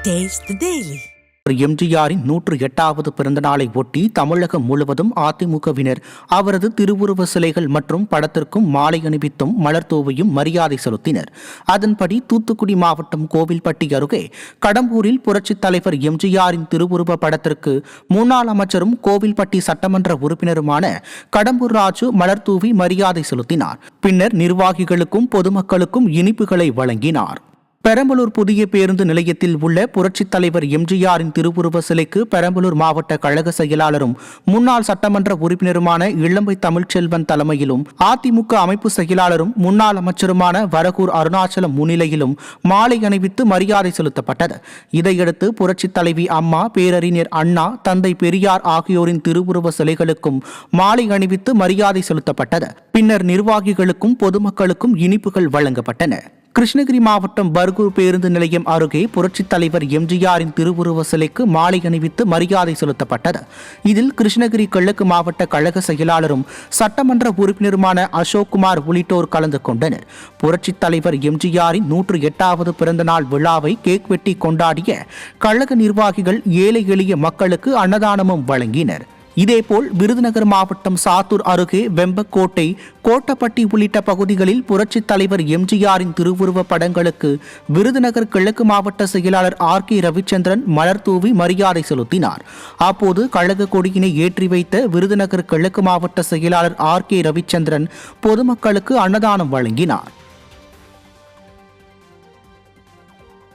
Taste the Daily. எம்ஜிஆரின் 108வது பிறந்த நாளை ஒட்டி தமிழகம் முழுவதும் அதிமுகவினர் அவரது திருவுருவ சிலைகள் மற்றும் படத்திற்கும் மாலை அணிவித்தும் மலர் தூவியும் மரியாதை செலுத்தினர். அதன்படி தூத்துக்குடி மாவட்டம் கோவில்பட்டி அருகே கடம்பூரில் புரட்சித் தலைவர் எம்ஜிஆரின் திருவுருவ படத்திற்கு முன்னாள் அமைச்சரும் கோவில்பட்டி சட்டமன்ற உறுப்பினருமான கடம்பூர் ராஜு மலர் தூவி மரியாதை செலுத்தினார். பின்னர் நிர்வாகிகளுக்கும் பொதுமக்களுக்கும் இனிப்புகளை வழங்கினார். பெரம்பலூர் புதிய பேருந்து நிலையத்தில் உள்ள புரட்சித் தலைவர் எம்ஜிஆரின் திருவுருவ சிலைக்கு பெரம்பலூர் மாவட்ட கழக செயலாளரும் முன்னாள் சட்டமன்ற உறுப்பினருமான இளம்பை தமிழ்ச்செல்வன் தலைமையிலும் அதிமுக அமைப்பு செயலாளரும் முன்னாள் அமைச்சருமான வரகூர் அருணாச்சலம் முன்னிலையிலும் மாலை அணிவித்து மரியாதை செலுத்தப்பட்டது. இதையடுத்து புரட்சித் தலைவி அம்மா, பேரறிஞர் அண்ணா, தந்தை பெரியார் ஆகியோரின் திருவுருவ சிலைகளுக்கும் மாலை அணிவித்து மரியாதை செலுத்தப்பட்டது. பின்னர் நிர்வாகிகளுக்கும் பொதுமக்களுக்கும் இனிப்புகள் வழங்கப்பட்டன. கிருஷ்ணகிரி மாவட்டம் பர்கூர் பேருந்து நிலையம் அருகே புரட்சித் தலைவர் எம்ஜிஆரின் திருவுருவ சிலைக்கு மாலை அணிவித்து மரியாதை செலுத்தப்பட்டது. இதில் கிருஷ்ணகிரி கிழக்கு மாவட்ட கழக செயலாளரும் சட்டமன்ற உறுப்பினருமான அசோக்குமார் உள்ளிட்டோர் கலந்து கொண்டனர். புரட்சித் தலைவர் எம்ஜிஆரின் 108வது பிறந்த நாள் விழாவை கேக் வெட்டி கொண்டாடிய கழக நிர்வாகிகள் ஏழை எளிய மக்களுக்கு அன்னதானமும் வழங்கினர். இதேபோல் விருதுநகர் மாவட்டம் சாத்தூர் அருகே வெம்பக்கோட்டை, கோட்டப்பட்டி உள்ளிட்ட பகுதிகளில் புரட்சித் தலைவர் எம்ஜிஆரின் திருவுருவ படங்களுக்கு விருதுநகர் கிழக்கு மாவட்ட செயலாளர் RK ரவிச்சந்திரன் மலர் தூவி மரியாதை செலுத்தினார். அப்போது கழக கொடியினை ஏற்றி வைத்த விருதுநகர் கிழக்கு மாவட்ட செயலாளர் RK ரவிச்சந்திரன் பொதுமக்களுக்கு அன்னதானம் வழங்கினார்.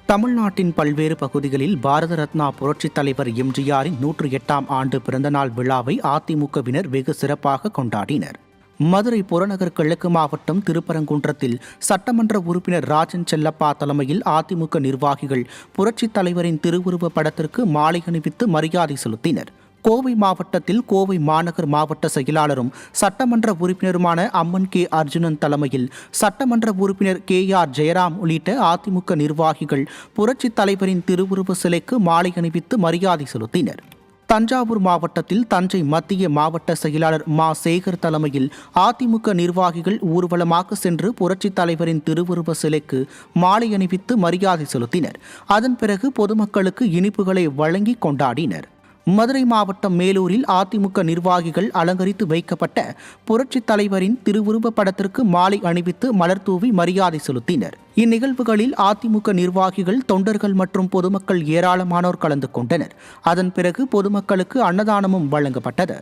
தமிழ்நாட்டின் பல்வேறு பகுதிகளில் பாரத ரத்னா புரட்சித் தலைவர் எம்ஜிஆரின் 108ஆம் ஆண்டு பிறந்தநாள் விழாவை அதிமுகவினர் வெகு சிறப்பாக கொண்டாடினர். மதுரை புறநகர் கிழக்கு மாவட்டம் திருப்பரங்குன்றத்தில் சட்டமன்ற உறுப்பினர் ராஜன் செல்லப்பா தலைமையில் அதிமுக நிர்வாகிகள் புரட்சித் தலைவரின் திருவுருவ படத்திற்கு மாலை அணிவித்து மரியாதை செலுத்தினர். கோவை மாவட்டத்தில் கோவை மாநகர் மாவட்ட செயலாளரும் சட்டமன்ற உறுப்பினருமான அம்மன் K. அர்ஜுனன் தலைமையில் சட்டமன்ற உறுப்பினர் KR ஜெயராம் உள்ளிட்ட அதிமுக நிர்வாகிகள் புரட்சித் தலைவரின் திருவுருவ சிலைக்கு மாலை அணிவித்து மரியாதை செலுத்தினர். தஞ்சாவூர் மாவட்டத்தில் தஞ்சை மத்திய மாவட்ட செயலாளர் மா. சேகர் தலைமையில் அதிமுக நிர்வாகிகள் ஊர்வலமாக சென்று புரட்சித் தலைவரின் திருவுருவ சிலைக்கு மாலை அணிவித்து மரியாதை செலுத்தினர். அதன் பிறகு பொதுமக்களுக்கு இனிப்புகளை வழங்கி கொண்டாடினர். மதுரை மாவட்டம் மேலூரில் அதிமுக நிர்வாகிகள் அலங்கரித்து வைக்கப்பட்ட புரட்சித் தலைவரின் திருவுருவ படத்திற்கு மாலை அணிவித்து மலர் தூவி மரியாதை செலுத்தினர். இந்நிகழ்வுகளில் அதிமுக நிர்வாகிகள், தொண்டர்கள் மற்றும் பொதுமக்கள் ஏராளமானோர் கலந்து கொண்டனர். அதன் பிறகு பொதுமக்களுக்கு அன்னதானமும் வழங்கப்பட்டது.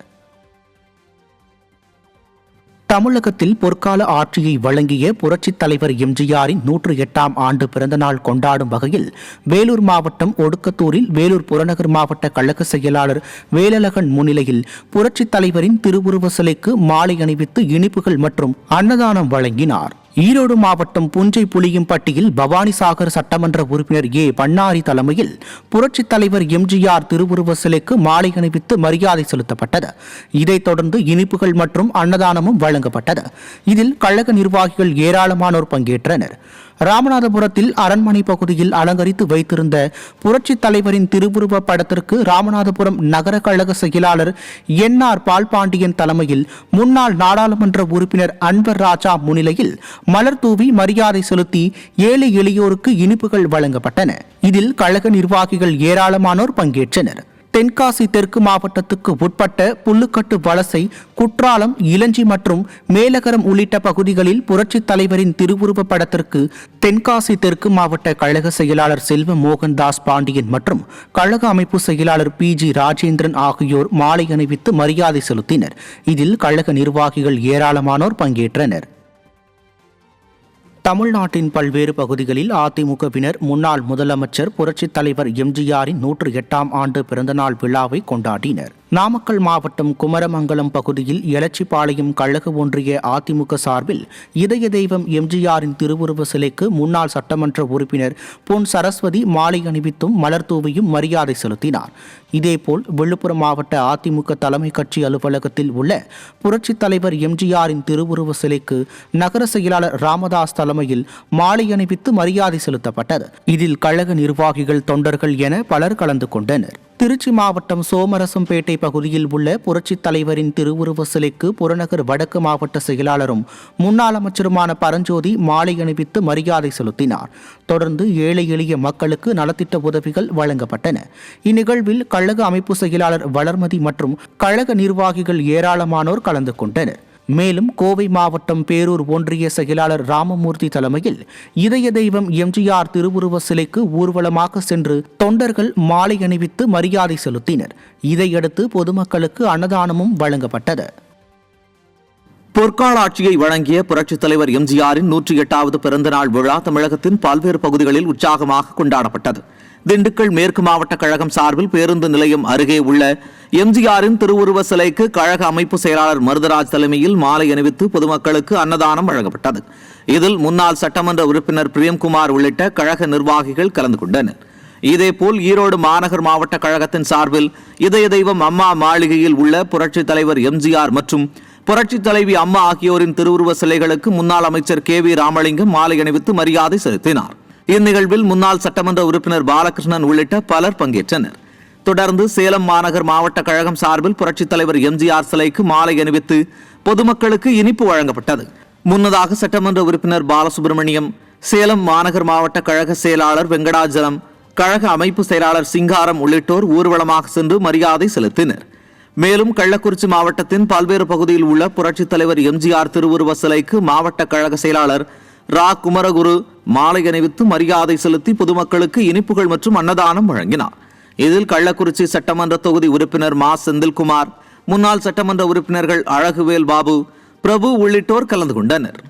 தமிழகத்தில் பொற்கால ஆட்சியை வழங்கிய புரட்சித் தலைவர் எம்ஜிஆரின் 108ஆம் ஆண்டு பிறந்தநாள் கொண்டாடும் வகையில் வேலூர் மாவட்டம் ஒடுக்கத்தூரில் வேலூர் புறநகர் மாவட்ட கழக செயலாளர் வேலழகன் முன்னிலையில் புரட்சித் தலைவரின் திருவுருவ சிலைக்கு மாலை அணிவித்து இனிப்புகள் மற்றும் அன்னதானம் வழங்கினார். ஈரோடு மாவட்டம் புஞ்சை புளியம்பட்டியில் பவானிசாகர் சட்டமன்ற உறுப்பினர் பண்ணாரி தலைமையில் புரட்சித் தலைவர் எம்ஜிஆர் திருவுருவ சிலைக்கு மாலை அணிவித்து மரியாதை செலுத்தப்பட்டது. இதைத் தொடர்ந்து இனிப்புகள் மற்றும் அன்னதானமும் வழங்கப்பட்டது. இதில் கழக நிர்வாகிகள் ஏராளமானோர் பங்கேற்றனர். ராமநாதபுரத்தில் அரண்மனை பகுதியில் அலங்கரித்து வைத்திருந்த புரட்சித் தலைவரின் திருவுருவ படத்திற்கு ராமநாதபுரம் நகர கழக செயலாளர் NR பால்பாண்டியன் தலைமையில் முன்னாள் நாடாளுமன்ற உறுப்பினர் அன்வர் ராஜா முன்னிலையில் மலர் தூவி மரியாதை செலுத்தி ஏழை எளியோருக்கு இனிப்புகள் வழங்கப்பட்டன. இதில் கழக நிர்வாகிகள் ஏராளமானோர் பங்கேற்றனர். தென்காசி தெற்கு மாவட்டத்துக்கு உட்பட்ட புல்லுக்கட்டு, வலசை, குற்றாலம், இளஞ்சி மற்றும் மேலகரம் உள்ளிட்ட பகுதிகளில் புரட்சித் தலைவரின் திருவுருவ படத்திற்கு தென்காசி தெற்கு மாவட்ட கழக செயலாளர் செல்வ மோகன்தாஸ் பாண்டியன் மற்றும் கழக அமைப்பு செயலாளர் PG ராஜேந்திரன் ஆகியோர் மாலை அணிவித்து மரியாதை செலுத்தினர். இதில் கழக நிர்வாகிகள் ஏராளமானோர் பங்கேற்றனர். தமிழ்நாட்டின் பல்வேறு பகுதிகளில் அதிமுகவினர் முன்னாள் முதலமைச்சர் புரட்சித் தலைவர் எம்ஜிஆரின் 108ஆம் ஆண்டு பிறந்தநாள் விழாவை கொண்டாடினர். நாமக்கல் மாவட்டம் குமரமங்கலம் பகுதியில் எலச்சிபாளையம் கழக ஒன்றிய அதிமுக சார்பில் இதய தெய்வம் எம்ஜிஆரின் திருவுருவ சிலைக்கு முன்னாள் சட்டமன்ற உறுப்பினர் பொன் சரஸ்வதி மாலை அணிவித்தும் மலர் தூவியும் மரியாதை செலுத்தினார். இதேபோல் விழுப்புரம் மாவட்ட அதிமுக தலைமை கட்சி அலுவலகத்தில் உள்ள புரட்சித் தலைவர் எம்ஜிஆரின் திருவுருவ சிலைக்கு நகர செயலாளர் ராமதாஸ் தலைமையில் மாலை அணிவித்து மரியாதை செலுத்தப்பட்டது. இதில் கழக நிர்வாகிகள், தொண்டர்கள் என பலர் கலந்து கொண்டனர். திருச்சி மாவட்டம் சோமரசம்பேட்டை பகுதியில் உள்ள புரட்சித் தலைவரின் திருவுருவ சிலைக்கு புறநகர் வடக்கு மாவட்ட செயலாளரும் முன்னாள் அமைச்சருமான பரஞ்சோதி மாலை அணிவித்து மரியாதை செலுத்தினார். தொடர்ந்து ஏழை எளிய மக்களுக்கு நலத்திட்ட உதவிகள் வழங்கப்பட்டன. இந்நிகழ்வில் கழக அமைப்பு செயலாளர் வளர்மதி மற்றும் கழக நிர்வாகிகள் ஏராளமானோர் கலந்து கொண்டனர். மேலும் கோவை மாவட்டம் பேரூர் ஒன்றிய செயலாளர் ராமமூர்த்தி தலைமையில் இதய தெய்வம் எம்ஜிஆர் திருவுருவ சிலைக்கு ஊர்வலமாக சென்று தொண்டர்கள் மாலை அணிவித்து மரியாதை செலுத்தினர். இதையடுத்து பொதுமக்களுக்கு அன்னதானமும் வழங்கப்பட்டது. பொற்கால ஆட்சியை வழங்கிய புரட்சித் தலைவர் எம்ஜிஆரின் 108வது பிறந்தநாள் விழா தமிழகத்தின் பல்வேறு பகுதிகளில் உற்சாகமாக கொண்டாடப்பட்டது. திண்டுக்கல் மேற்கு மாவட்ட கழகம் சார்பில் பேருந்து நிலையம் அருகே உள்ள எம்ஜிஆரின் திருவுருவ சிலைக்கு கழக அமைப்பு செயலாளர் மருதராஜ் தலைமையில் மாலை அணிவித்து பொதுமக்களுக்கு அன்னதானம் வழங்கப்பட்டது. இதில் முன்னாள் சட்டமன்ற உறுப்பினர் பிரியம்குமார் உள்ளிட்ட கழக நிர்வாகிகள் கலந்து கொண்டனர். இதேபோல் ஈரோடு மாநகர் மாவட்ட கழகத்தின் சார்பில் இதய தெய்வம் அம்மா மாளிகையில் உள்ள புரட்சித் தலைவர் எம்ஜிஆர் மற்றும் புரட்சித் தலைவி அம்மா ஆகியோரின் திருவுருவ சிலைகளுக்கு முன்னாள் அமைச்சர் KV ராமலிங்கம் மாலை அணிவித்து மரியாதை செலுத்தினார். இந்நிகழ்வில் முன்னாள் சட்டமன்ற உறுப்பினர் பாலகிருஷ்ணன் உள்ளிட்ட பலர் பங்கேற்றனர். தொடர்ந்து சேலம் மாநகர் மாவட்ட கழகம் சார்பில் புரட்சித் தலைவர் எம்ஜிஆர் சிலைக்கு மாலை அணிவித்து பொதுமக்களுக்கு இனிப்பு வழங்கப்பட்டது. முன்னதாக சட்டமன்ற உறுப்பினர் பாலசுப்ரமணியம், சேலம் மாநகர் மாவட்ட கழக செயலாளர் வெங்கடாஜலம், கழக அமைப்பு செயலாளர் சிங்காரம் உள்ளிட்டோர் ஊர்வலமாக சென்று மரியாதை செலுத்தினர். மேலும் கள்ளக்குறிச்சி மாவட்டத்தின் பல்வேறு பகுதியில் உள்ள புரட்சித் தலைவர் எம்ஜிஆர் திருவுருவ சிலைக்கு மாவட்ட கழக செயலாளர் ரா குமரகுரு மாலை அணிவித்து மரியாதை செலுத்தி பொதுமக்களுக்கு இனிப்புகள் மற்றும் அன்னதானம் வழங்கினார். இதில் கள்ளக்குறிச்சி சட்டமன்ற தொகுதி உறுப்பினர் மா செந்தில்குமார், முன்னாள் சட்டமன்ற உறுப்பினர்கள் அழகுவேல் பாபு, பிரபு உள்ளிட்டோர் கலந்து கொண்டனர்.